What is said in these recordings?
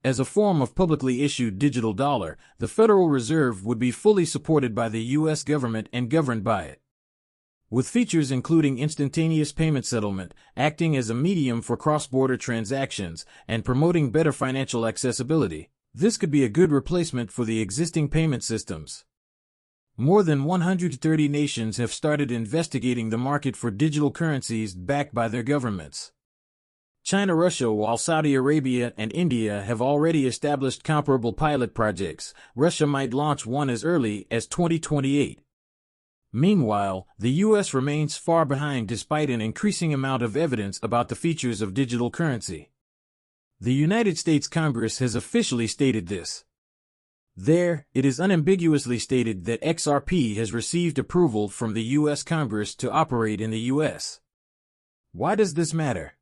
As a form of publicly issued digital dollar, the Federal Reserve would be fully supported by the U.S. government and governed by it. With features including instantaneous payment settlement, acting as a medium for cross-border transactions, and promoting better financial accessibility, this could be a good replacement for the existing payment systems. More than 130 nations have started investigating the market for digital currencies backed by their governments. China, Russia, while Saudi Arabia and India have already established comparable pilot projects, Russia might launch one as early as 2028. Meanwhile, the U.S. remains far behind despite an increasing amount of evidence about the features of digital currency. The United States Congress has officially stated this. There, it is unambiguously stated that XRP has received approval from the U.S. Congress to operate in the U.S. Why does this matter?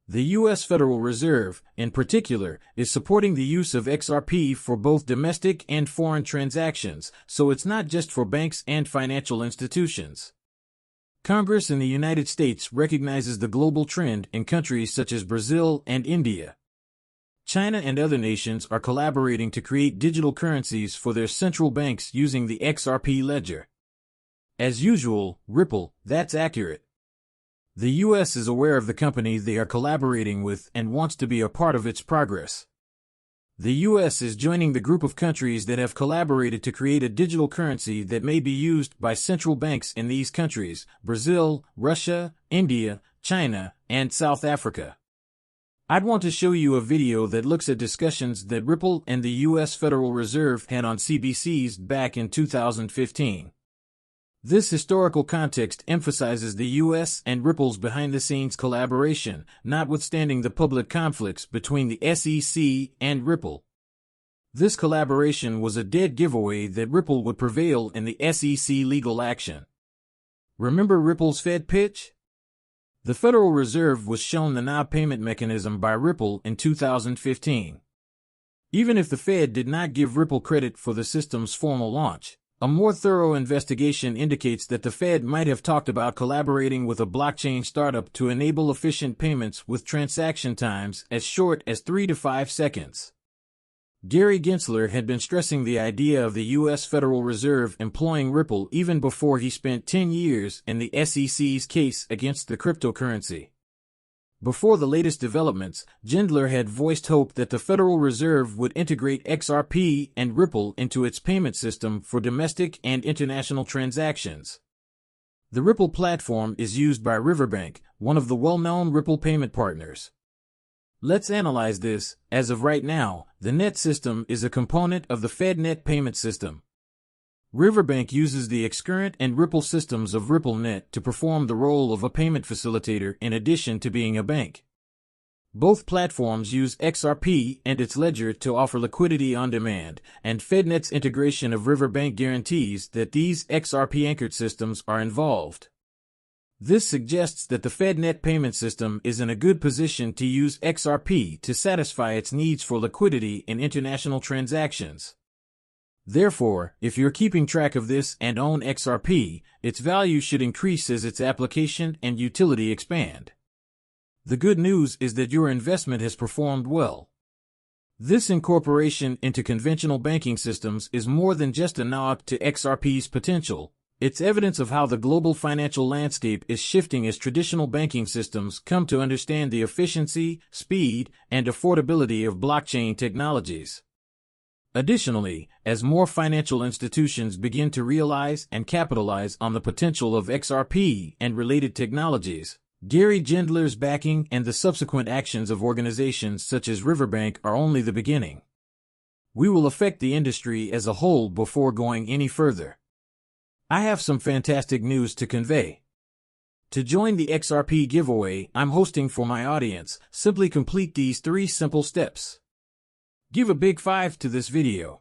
The U.S. Federal Reserve, in particular, is supporting the use of XRP for both domestic and foreign transactions, so it's not just for banks and financial institutions. Congress in the United States recognizes the global trend in countries such as Brazil and India. China and other nations are collaborating to create digital currencies for their central banks using the XRP ledger. As usual, Ripple, that's accurate. The U.S. is aware of the company they are collaborating with and wants to be a part of its progress. The U.S. is joining the group of countries that have collaborated to create a digital currency that may be used by central banks in these countries: Brazil, Russia, India, China, and South Africa. I'd want to show you a video that looks at discussions that Ripple and the U.S. Federal Reserve had on CBC's back in 2015. This historical context emphasizes the U.S. and Ripple's behind-the-scenes collaboration, notwithstanding the public conflicts between the SEC and Ripple. This collaboration was a dead giveaway that Ripple would prevail in the SEC legal action. Remember Ripple's Fed pitch? The Federal Reserve was shown the knob payment mechanism by Ripple in 2015. Even if the Fed did not give Ripple credit for the system's formal launch, a more thorough investigation indicates that the Fed might have talked about collaborating with a blockchain startup to enable efficient payments with transaction times as short as 3 to 5 seconds. Gary Gensler had been stressing the idea of the U.S. Federal Reserve employing Ripple even before he spent 10 years in the SEC's case against the cryptocurrency. Before the latest developments, Gensler had voiced hope that the Federal Reserve would integrate XRP and Ripple into its payment system for domestic and international transactions. The Ripple platform is used by Riverbank, one of the well-known Ripple payment partners. Let's analyze this. As of right now, the NET system is a component of the FedNet payment system. Riverbank uses the Xcurrent and Ripple systems of RippleNet to perform the role of a payment facilitator in addition to being a bank. Both platforms use XRP and its ledger to offer liquidity on demand, and FedNet's integration of Riverbank guarantees that these XRP-anchored systems are involved. This suggests that the FedNet payment system is in a good position to use XRP to satisfy its needs for liquidity in international transactions. Therefore, if you're keeping track of this and own XRP, its value should increase as its application and utility expand. The good news is that your investment has performed well. This incorporation into conventional banking systems is more than just a nod to XRP's potential. It's evidence of how the global financial landscape is shifting as traditional banking systems come to understand the efficiency, speed, and affordability of blockchain technologies. Additionally, as more financial institutions begin to realize and capitalize on the potential of XRP and related technologies, Gary Gensler's backing and the subsequent actions of organizations such as Riverbank are only the beginning. We will affect the industry as a whole before going any further. I have some fantastic news to convey. To join the XRP giveaway I'm hosting for my audience, simply complete these 3 simple steps. Give a big 5 to this video.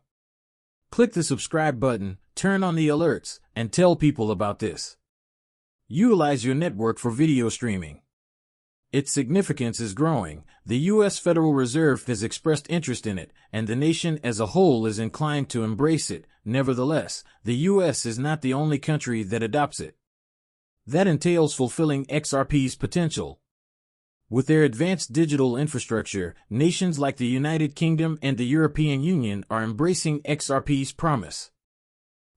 Click the subscribe button, turn on the alerts, and tell people about this. Utilize your network for video streaming. Its significance is growing. The U.S. Federal Reserve has expressed interest in it, and the nation as a whole is inclined to embrace it. Nevertheless, the U.S. is not the only country that adopts it. That entails fulfilling XRP's potential. With their advanced digital infrastructure, nations like the United Kingdom and the European Union are embracing XRP's promise.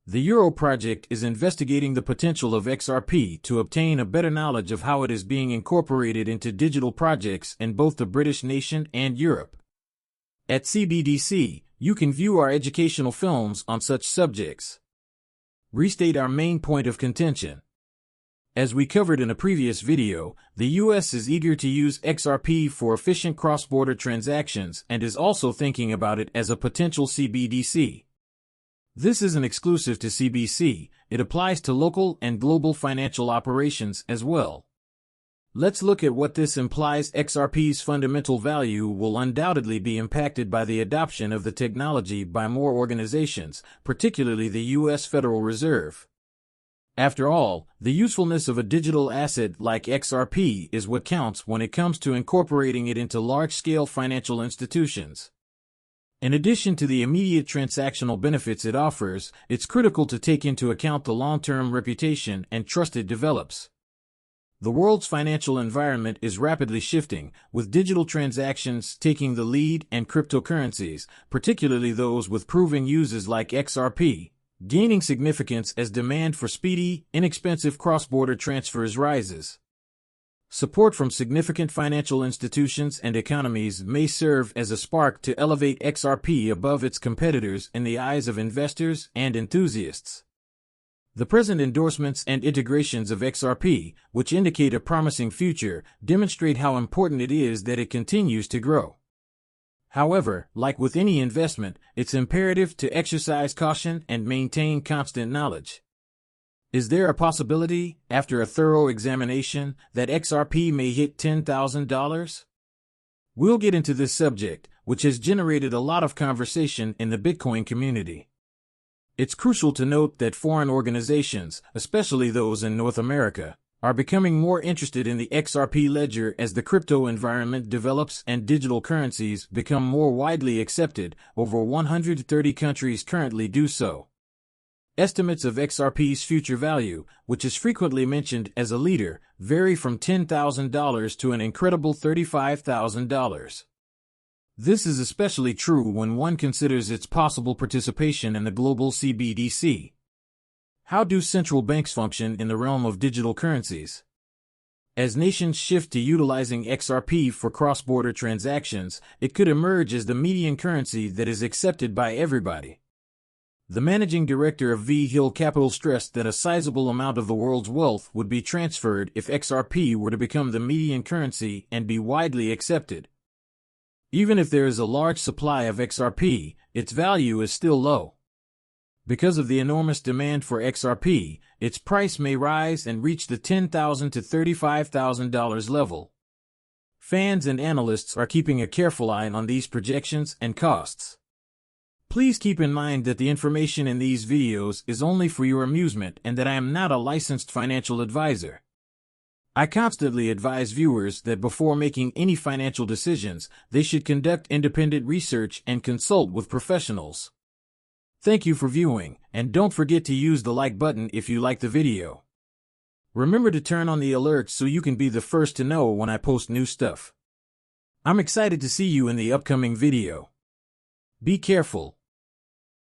The Euro project is investigating the potential of XRP to obtain a better knowledge of how it is being incorporated into digital projects in both the British nation and Europe. At CBDC, you can view our educational films on such subjects. Restate our main point of contention. As we covered in a previous video, the US is eager to use XRP for efficient cross-border transactions and is also thinking about it as a potential CBDC. This isn't exclusive to CBC, it applies to local and global financial operations as well. Let's look at what this implies. XRP's fundamental value will undoubtedly be impacted by the adoption of the technology by more organizations, particularly the US Federal Reserve. After all, the usefulness of a digital asset like XRP is what counts when it comes to incorporating it into large-scale financial institutions. In addition to the immediate transactional benefits it offers, it's critical to take into account the long-term reputation and trust it develops. The world's financial environment is rapidly shifting, with digital transactions taking the lead and cryptocurrencies, particularly those with proven uses like XRP, gaining significance as demand for speedy, inexpensive cross-border transfers rises. Support from significant financial institutions and economies may serve as a spark to elevate XRP above its competitors in the eyes of investors and enthusiasts. The present endorsements and integrations of XRP, which indicate a promising future, demonstrate how important it is that it continues to grow. However, like with any investment, it's imperative to exercise caution and maintain constant knowledge. Is there a possibility, after a thorough examination, that XRP may hit $10,000? We'll get into this subject, which has generated a lot of conversation in the Bitcoin community. It's crucial to note that foreign organizations, especially those in North America, are becoming more interested in the XRP ledger as the crypto environment develops and digital currencies become more widely accepted. Over 130 countries currently do so. Estimates of XRP's future value, which is frequently mentioned as a leader, vary from $10,000 to an incredible $35,000. This is especially true when one considers its possible participation in the global CBDC. How do central banks function in the realm of digital currencies? As nations shift to utilizing XRP for cross-border transactions, it could emerge as the median currency that is accepted by everybody. The managing director of V Hill Capital stressed that a sizable amount of the world's wealth would be transferred if XRP were to become the median currency and be widely accepted. Even if there is a large supply of XRP, its value is still low. Because of the enormous demand for XRP, its price may rise and reach the $10,000 to $35,000 level. Fans and analysts are keeping a careful eye on these projections and costs. Please keep in mind that the information in these videos is only for your amusement and that I am not a licensed financial advisor. I constantly advise viewers that before making any financial decisions, they should conduct independent research and consult with professionals. Thank you for viewing, and don't forget to use the like button if you like the video. Remember to turn on the alerts so you can be the first to know when I post new stuff. I'm excited to see you in the upcoming video. Be careful.